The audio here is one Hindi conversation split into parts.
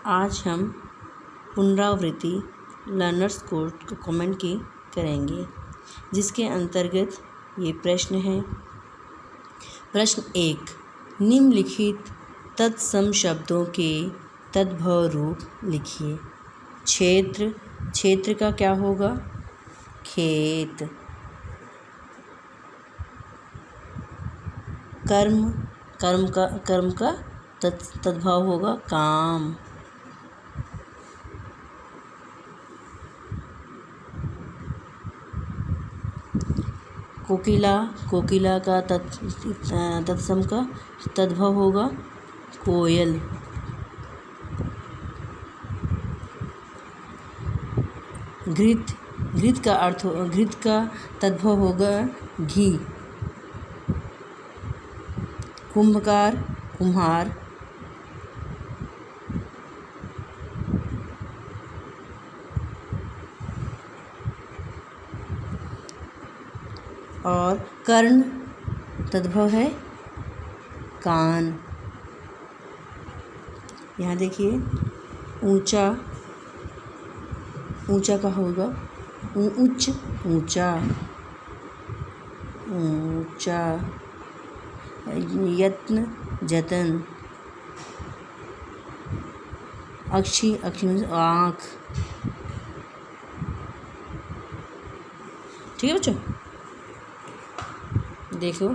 आज हम पुनरावृत्ति लर्नर्स कोड को कमेंट की करेंगे, जिसके अंतर्गत ये प्रश्न है। प्रश्न 1, निम्नलिखित तत्सम शब्दों के तद्भव रूप लिखिए। क्षेत्र, क्षेत्र का क्या होगा? खेत। कर्म, कर्म का तद्भव होगा काम। कोकिला, कोकिला का तत्सम का तद्भव होगा कोयल। घृत, घृत का तद्भव होगा घी। कुंभकार, कुम्हार। और कर्ण तद्भव है कान। यहाँ देखिए, ऊंचा, ऊंचा का होगा उच्च, ऊंचा, ऊंचा। यत्न, जतन। अक्षी, अक्षी आँख। ठीक है बच्चों, देखो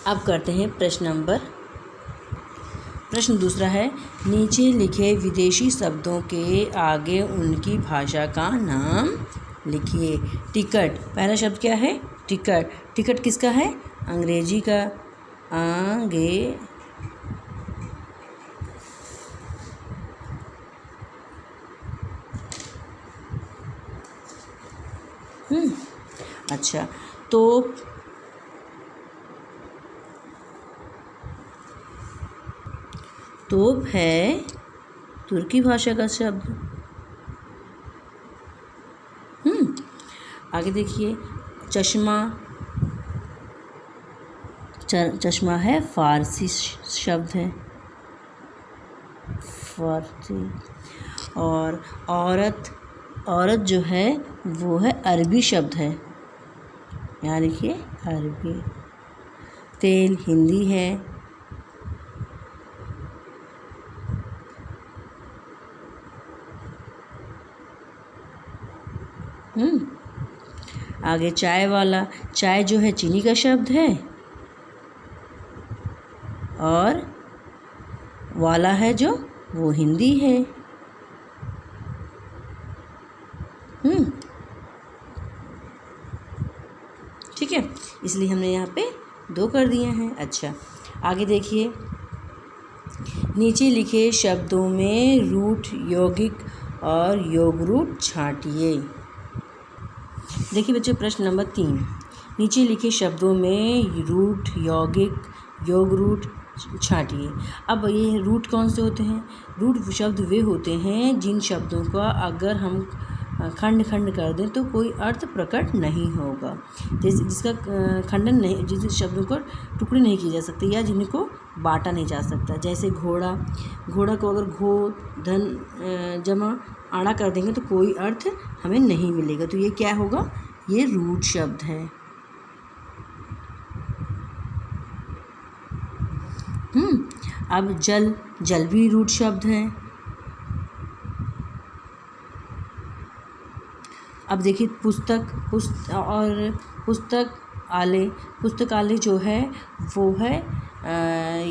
अब करते हैं प्रश्न दूसरा है, नीचे लिखे विदेशी शब्दों के आगे उनकी भाषा का नाम लिखिए। टिकट, पहला शब्द क्या है? टिकट। टिकट किसका है? अंग्रेजी का। आगे अच्छा, तोप, तोप है तुर्की भाषा का शब्द। आगे देखिए, चश्मा, चश्मा है फारसी शब्द है, फारसी। और औरत, औरत जो है वो है अरबी शब्द है। यहाँ देखिए अरबी। तेल हिंदी है। आगे चाय वाला, चाय जो है चीनी का शब्द है, और वाला है जो वो हिंदी है। ठीक है, इसलिए हमने यहाँ पे 2 कर दिए हैं। अच्छा, आगे देखिए, नीचे लिखे शब्दों में रूट, यौगिक और योग रूट छांटिए। देखिए बच्चों, प्रश्न नंबर 3, नीचे लिखे शब्दों में रूट, यौगिक, योग रूट छांटिए। अब ये रूट कौन से होते हैं? रूट शब्द वे होते हैं जिन शब्दों का अगर हम खंड खंड कर दें तो कोई अर्थ प्रकट नहीं होगा। जैसे जिसका खंडन नहीं, जिस शब्दों को टुकड़े नहीं किए जा सकते या जिनको बांटा नहीं जा सकता। जैसे घोड़ा, घोड़ा को अगर घो धन जमा आड़ा कर देंगे तो कोई अर्थ हमें नहीं मिलेगा, तो ये क्या होगा? ये रूट शब्द है। अब जल, जल भी रूट शब्द है। अब देखिए, पुस्तक और पुस्तकालय, पुस्तकालय जो है वो है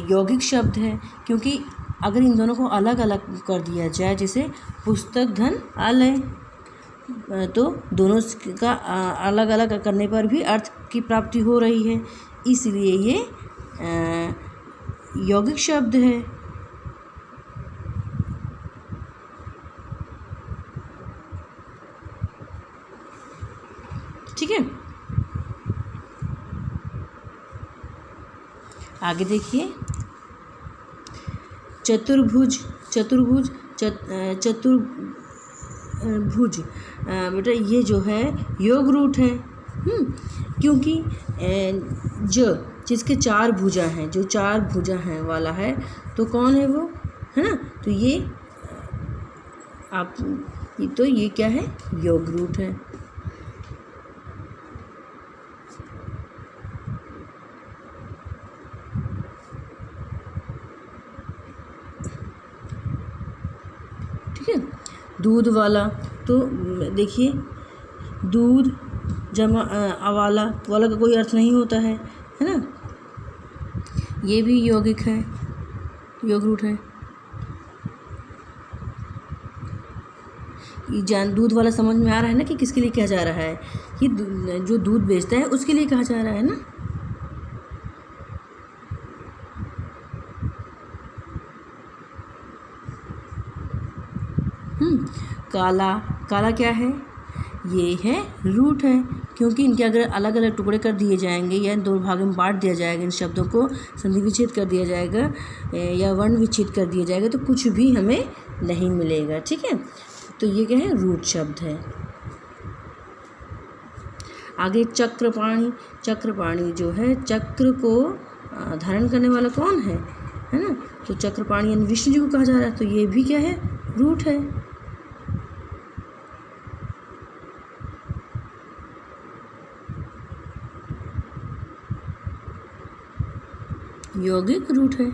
यौगिक शब्द है, क्योंकि अगर इन दोनों को अलग अलग कर दिया जाए, जैसे पुस्तक धन आलय, तो दोनों का अलग अलग करने पर भी अर्थ की प्राप्ति हो रही है, इसलिए ये यौगिक शब्द है। ठीक है, आगे देखिए, चतुर्भुज, चतुर्भुज, चतुर्भुज बेटा ये जो है योग रूट है। क्योंकि जिसके 4 भुजा हैं, जो 4 भुजा हैं वाला है, तो कौन है वो, है ना? तो तो ये क्या है, योग रूट है। ठीक है। दूध वाला, तो देखिए दूध जमा वाला का कोई अर्थ नहीं होता है ना। ये भी यौगिक है, योग रूट है। दूध वाला समझ में आ रहा है ना कि किसके लिए कहा जा रहा है, कि जो दूध बेचता है उसके लिए कहा जा रहा है ना। काला क्या है, ये है रूट है, क्योंकि इनके अगर अलग अलग टुकड़े कर दिए जाएंगे या इन दो भागों में बांट दिया जाएगा, इन शब्दों को संधि विच्छेद कर दिया जाएगा या वर्ण विच्छेद कर दिया जाएगा, तो कुछ भी हमें नहीं मिलेगा। ठीक है, तो ये क्या है, रूट शब्द है। आगे चक्रपाणी जो है, चक्र को धारण करने वाला कौन है ना। तो चक्रपाणी यानी विष्णु जी को कहा जा रहा है, तो ये भी क्या है, रूट है। यौगिक रूट है।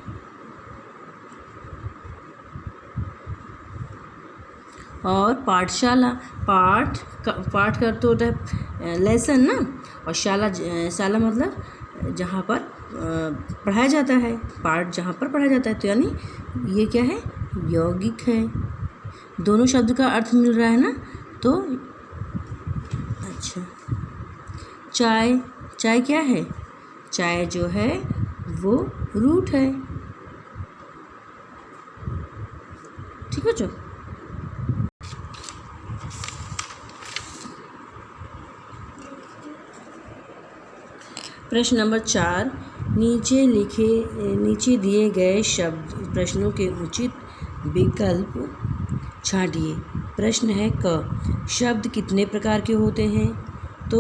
और पाठशाला, पाठ का अर्थ होता है लेसन ना, और शाला मतलब जहाँ पर पढ़ाया जाता है, पाठ जहाँ पर पढ़ाया जाता है, तो यानी ये क्या है, यौगिक है। दोनों शब्द का अर्थ मिल रहा है ना। तो अच्छा, चाय क्या है, चाय जो है वो रूट है। ठीक बच्चों। प्रश्न नंबर 4, नीचे दिए गए प्रश्नों के उचित विकल्प छांटिए। प्रश्न है क, शब्द कितने प्रकार के होते हैं। तो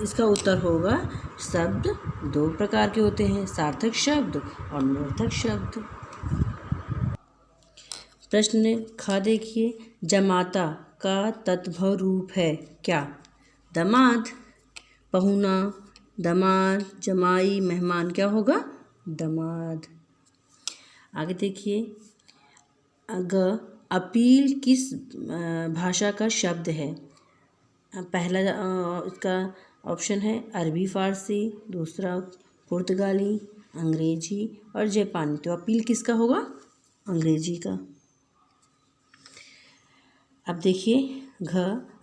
इसका उत्तर होगा, शब्द 2 प्रकार के होते हैं, सार्थक शब्द और निरर्थक शब्द। प्रश्न ख देखिए, जमाता का तत्भव रूप है क्या। दामाद, पहुना, दामाद, जमाई, मेहमान, क्या होगा, दामाद। आगे देखिए, अपील किस भाषा का शब्द है। पहला इसका ऑप्शन है अरबी फारसी, दूसरा पुर्तगाली, अंग्रेजी और जापानी। तो अपील किसका होगा, अंग्रेजी का। अब देखिए,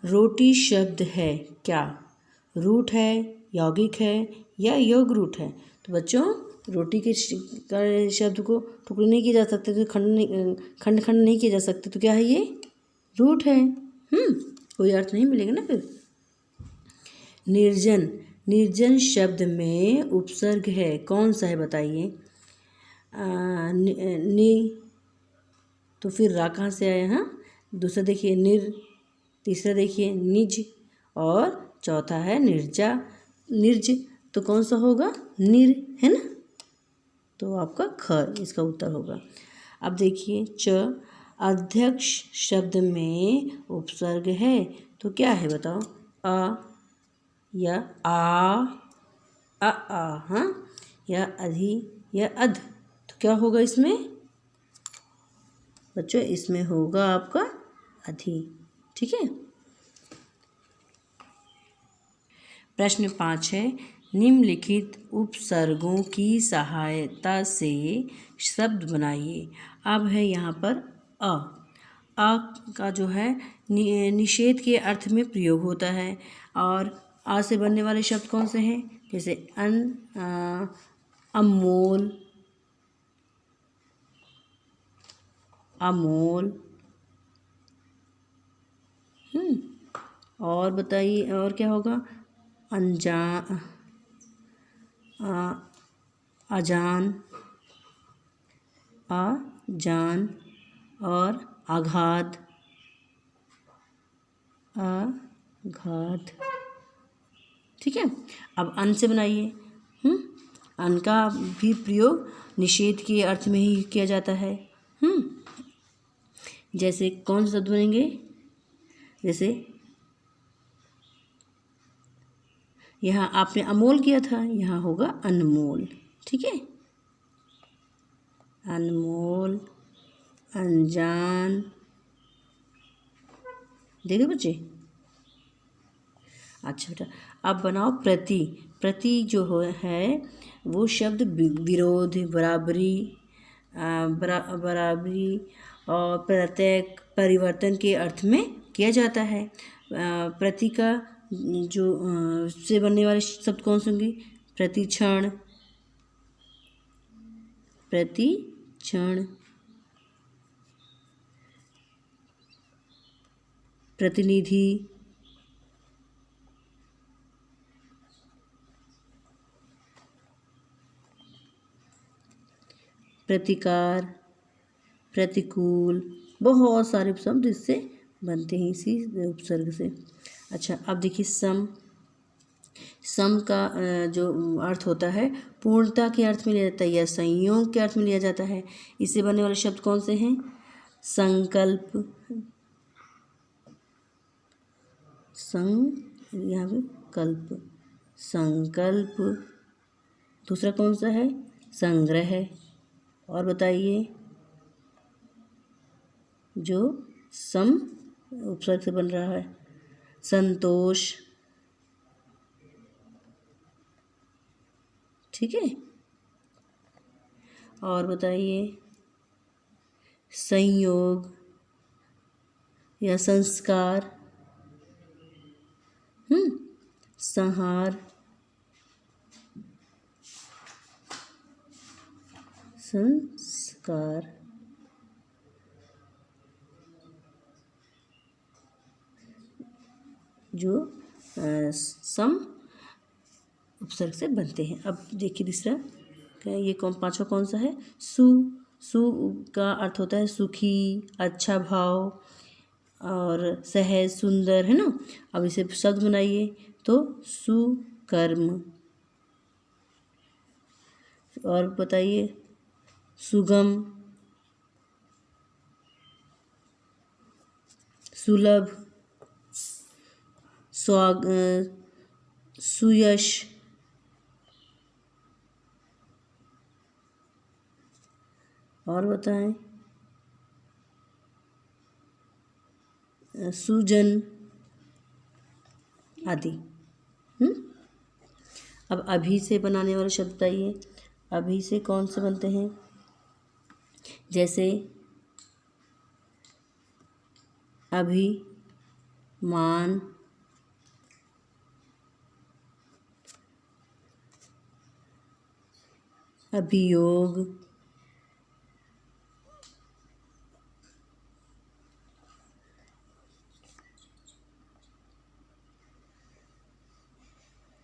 रोटी शब्द है क्या, रूट है, यौगिक है या योग रूट है। तो बच्चों, रोटी के शब्द को टुकड़े नहीं किए जा सकते, तो खंड नहीं किए जा सकते, तो क्या है, ये रूट है। कोई अर्थ नहीं मिलेगा ना फिर। निर्जन शब्द में उपसर्ग है, कौन सा है बताइए। तो फिर रा कहाँ से आया, हाँ। दूसरा देखिए निर, तीसरा देखिए निज और चौथा है निर्ज। तो कौन सा होगा, निर है ना। तो आपका ख इसका उत्तर होगा। अब देखिए अध्यक्ष शब्द में उपसर्ग है, तो क्या है बताओ, अ या आ हाँ, या अधि या अध। तो क्या होगा इसमें बच्चों, इसमें होगा आपका अधि। ठीक है। प्रश्न 5 है, निम्नलिखित उपसर्गों की सहायता से शब्द बनाइए। अब है यहाँ पर अ का जो है निषेध के अर्थ में प्रयोग होता है। और आ से बनने वाले शब्द कौन से हैं, जैसे अमोल, और बताइए, और क्या होगा, अजान और आघात। ठीक है। अब अन से बनाइए, अन का भी प्रयोग निषेध के अर्थ में ही किया जाता है। जैसे कौन से शब्द बनेंगे, जैसे यहाँ आपने अमोल किया था, यहाँ होगा अनमोल। ठीक है, अनमोल, अनजान। देखो बच्चे। अच्छा बेटा, अब बनाओ प्रति। प्रति जो है वो शब्द विरोध, बराबरी, बराबरी और प्रत्येक, परिवर्तन के अर्थ में किया जाता है। प्रति का जो से बनने वाले शब्द कौन से होंगे? प्रतिक्षण, प्रतिक्षण, प्रतिनिधि, प्रतिकार, प्रतिकूल। बहुत सारे शब्द इससे बनते हैं, इसी उपसर्ग से। अच्छा, अब देखिए सम। सम का जो अर्थ होता है पूर्णता के अर्थ में लिया जाता है या संयोग के अर्थ में लिया जाता है। इससे बनने वाले शब्द कौन से हैं? संकल्प, यहाँ पे कल्प, संकल्प। दूसरा कौन सा है? संग्रह। और बताइए, जो सम उपसर्ग से बन रहा है, संतोष। ठीक है, और बताइए, संयोग या संस्कार, संहार, संस्कार। जो सम उपसर्ग से बनते हैं। अब देखिए तीसरा, क्या ये पांचवा कौन सा है? सु। सु का अर्थ होता है सुखी, अच्छा भाव और सहज, सुंदर, है ना। अब इसे शब्द बनाइए तो सुकर्म। और बताइए, सुगम, सुलभ, सुयश, और बताएं, सुजन आदि। अब अभी से बनाने वाले शब्द बताइए। अभी से कौन से बनते हैं? जैसे अभिमान, अभियोग,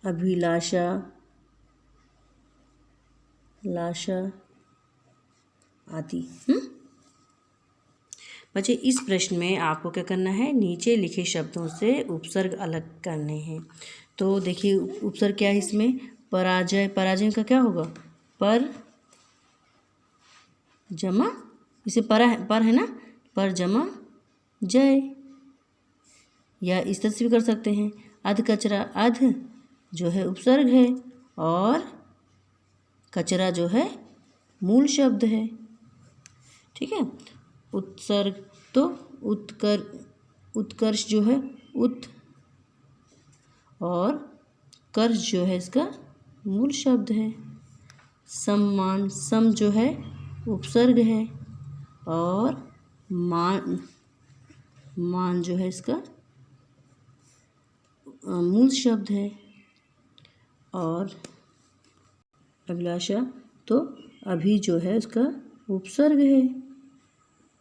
अभिलाषा, लाशा आदि। बच्चे, इस प्रश्न में आपको क्या करना है? नीचे लिखे शब्दों से उपसर्ग अलग करने हैं। तो देखिए उपसर्ग क्या है इसमें? पराजय। पराजय का क्या होगा? पर जमा, इसे पर है ना, पर जमा जय, या इस तरह से भी कर सकते हैं। अध कचरा, अध जो है उपसर्ग है और कचरा जो है मूल शब्द है। ठीक है, उत्सर्ग तो उत्कर्ष जो है उत, और कर्ष जो है इसका मूल शब्द है। सम्मान, सम जो है उपसर्ग है और मान, मान जो है इसका मूल शब्द है। और अभिलाषा तो अभी जो है उसका उपसर्ग है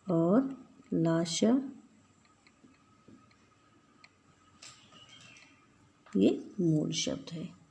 और लाशा ये मूल शब्द है।